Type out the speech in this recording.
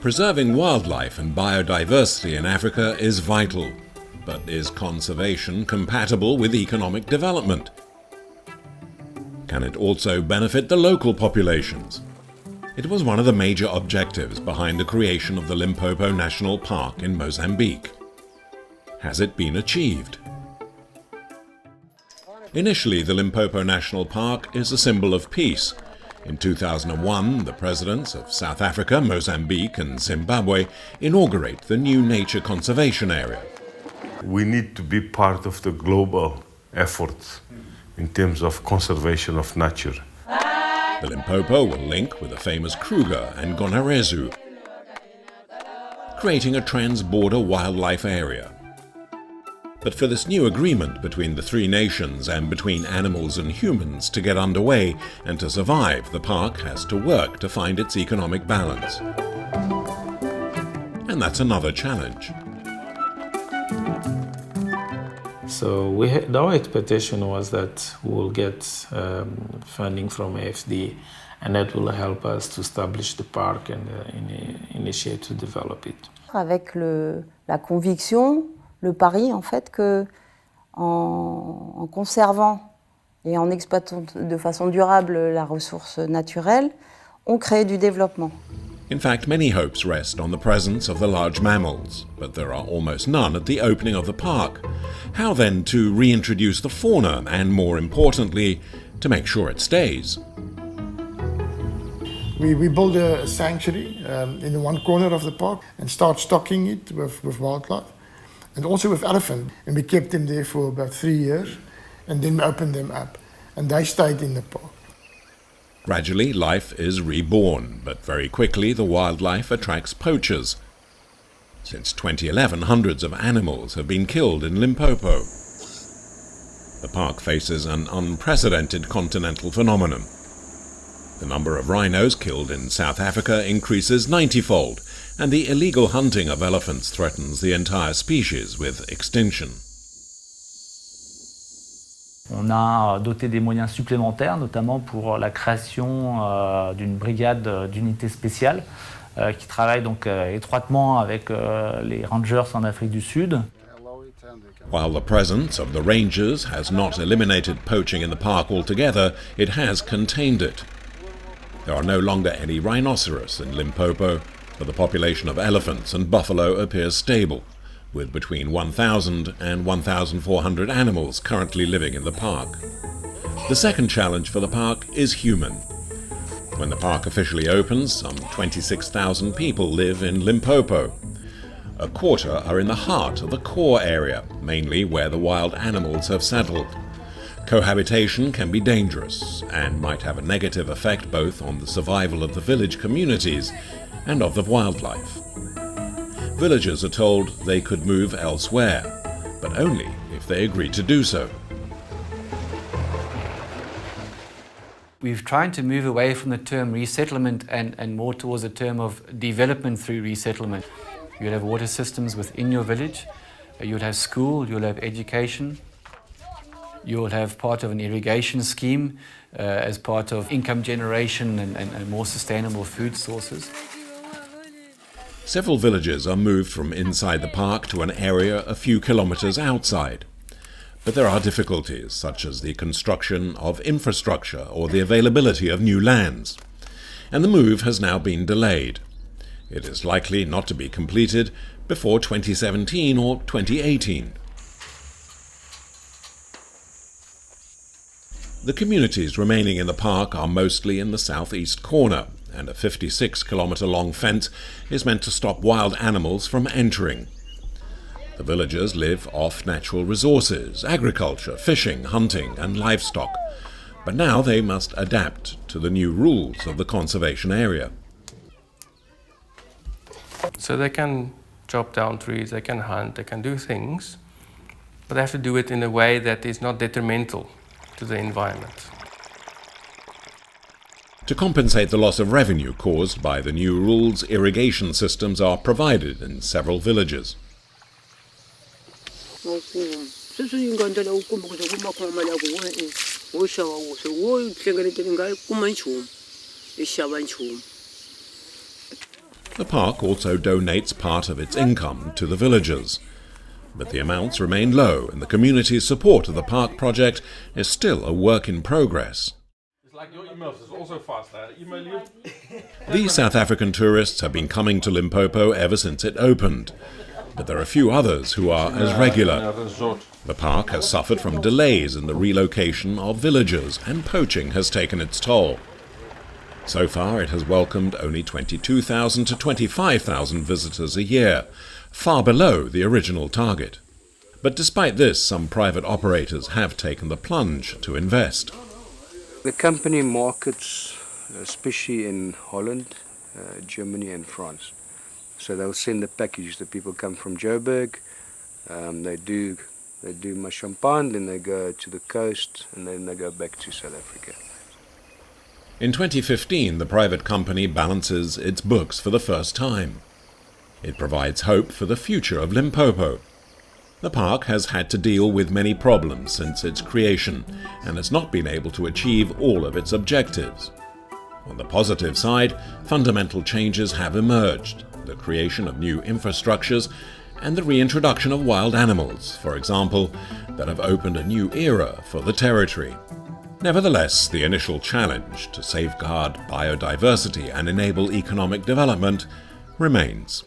Preserving wildlife and biodiversity in Africa is vital, but is conservation compatible with economic development? Can it also benefit the local populations? It was one of the major objectives behind the creation of the Limpopo National Park in Mozambique. Has it been achieved? Initially, the Limpopo National Park is a symbol of peace. In 2001, the presidents of South Africa, Mozambique and Zimbabwe inaugurate the new nature conservation area. We need to be part of the global effort in terms of conservation of nature. The Limpopo will link with the famous Kruger and Gonarezhou, creating a trans-border wildlife area. But for this new agreement between the three nations and between animals and humans to get underway and to survive, the park has to work to find its economic balance. And that's another challenge. So our expectation was that we will get funding from AFD, and that will help us to establish the park and initiate to develop it. Avec la conviction, le pari en fait que en conservant et en exploitant de façon durable la ressource naturelle, on crée du développement. In fact, many hopes rest on the presence of the large mammals, but there are almost none at the opening of the park. How then to reintroduce the fauna and, more importantly, to make sure it stays? We built a sanctuary in one corner of the park and start stocking it with wildlife and also with elephant. And we kept them there for about 3 years and then we opened them up and they stayed in the park. Gradually, life is reborn, but very quickly the wildlife attracts poachers. Since 2011, hundreds of animals have been killed in Limpopo. The park faces an unprecedented continental phenomenon. The number of rhinos killed in South Africa increases 90-fold, and the illegal hunting of elephants threatens the entire species with extinction. On a doté des moyens supplémentaires, notamment pour la création d'une brigade d'unités spéciales qui travaille donc étroitement avec les rangers en Afrique du Sud. While the presence of the rangers has not eliminated poaching in the park altogether, it has contained it. There are no longer any rhinoceros in Limpopo, but the population of elephants and buffalo appears stable, with between 1,000 and 1,400 animals currently living in the park. The second challenge for the park is human. When the park officially opens, some 26,000 people live in Limpopo. A quarter are in the heart of the core area, mainly where the wild animals have settled. Cohabitation can be dangerous and might have a negative effect both on the survival of the village communities and of the wildlife. Villagers are told they could move elsewhere, but only if they agree to do so. We've tried to move away from the term resettlement and more towards the term of development through resettlement. You'll have water systems within your village, you'll have school, you'll have education, you'll have part of an irrigation scheme as part of income generation and more sustainable food sources. Several villages are moved from inside the park to an area a few kilometres outside. But there are difficulties, such as the construction of infrastructure or the availability of new lands. And the move has now been delayed. It is likely not to be completed before 2017 or 2018. The communities remaining in the park are mostly in the southeast corner, and a 56-kilometre-long fence is meant to stop wild animals from entering. The villagers live off natural resources, agriculture, fishing, hunting and livestock, but now they must adapt to the new rules of the conservation area. So they can chop down trees, they can hunt, they can do things, but they have to do it in a way that is not detrimental to the environment. To compensate the loss of revenue caused by the new rules, irrigation systems are provided in several villages. The park also donates part of its income to the villagers. But the amounts remain low, and the community's support of the park project is still a work in progress. It's like your emails is also fast. I email you. These South African tourists have been coming to Limpopo ever since it opened. But there are few others who are as regular. The park has suffered from delays in the relocation of villagers, and poaching has taken its toll. So far, it has welcomed only 22,000 to 25,000 visitors a year, far below the original target. But despite this, some private operators have taken the plunge to invest. The company markets, especially in Holland, Germany and France. So they'll send the package. The people come from Joburg, they do Mashampaan, then they go to the coast, and then they go back to South Africa. In 2015, the private company balances its books for the first time. It provides hope for the future of Limpopo. The park has had to deal with many problems since its creation and has not been able to achieve all of its objectives. On the positive side, fundamental changes have emerged: the creation of new infrastructures and the reintroduction of wild animals, for example, that have opened a new era for the territory. Nevertheless, the initial challenge to safeguard biodiversity and enable economic development remains.